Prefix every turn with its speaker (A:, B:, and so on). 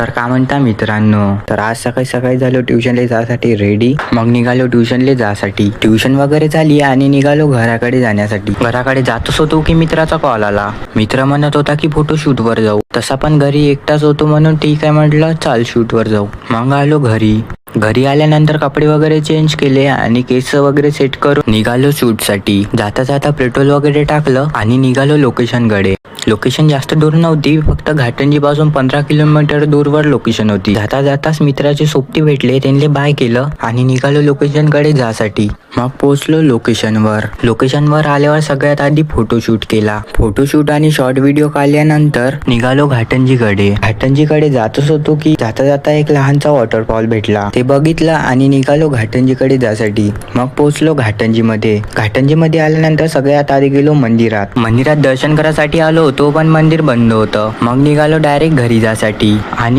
A: तर काय म्हणता मित्रांनो, तर आज सकाळी सकाळी झालो ट्युशनला जासाठी रेडी. मग निघालो ट्युशनला जासाठी. ट्युशन वगैरे झाली आणि निघालो घराकडे जाण्यासाठी. घराकडे जातच होतो की मित्राचा कॉल आला. मित्र म्हणत होता की फोटोशूट वर जाऊ. तसा पण घरी एकटाच होतो म्हणून ठीक आहे म्हटलं, चाल शूट वर जाऊ. मग आलो घरी. घरी आल्यानंतर कपडे वगैरे चेंज केले आणि केस वगैरे सेट करून निघालो शूट साठी. जाता जाता पेट्रोल वगैरे टाकलं आणि निघालो लोकेशन कडे. लोकेशन जास्त दूर नव्हती, फक्त घाटंजी पासून 15 किलोमीटर दूरवर लोकेशन होती. जाता जाताच मित्राचे सोबती भेटले, त्यांनी बाय केलं आणि निघालो लोकेशन कडे जासाठी. मग पोहोचलो लोकेशनवर. लोकेशनवर आल्यावर सगळ्यात आधी फोटोशूट केला. फोटोशूट आणि शॉर्ट व्हिडिओ काढल्यानंतर निघालो घाटंजीकडे. घाटंजीकडे जातच होतो की जाता जाता एक लहानसा वॉटरफॉल भेटला. ते बघितलं आणि निघालो घाटंजीकडे जासाठी. मग पोहोचलो घाटंजीमध्ये. घाटंजीमध्ये आल्यानंतर सगळ्यात आधी गेलो मंदिरात. मंदिरात दर्शन करायसाठी आलो होतो, पण मंदिर बंद होतं. मग निघालो डायरेक्ट घरी जासाठी आणि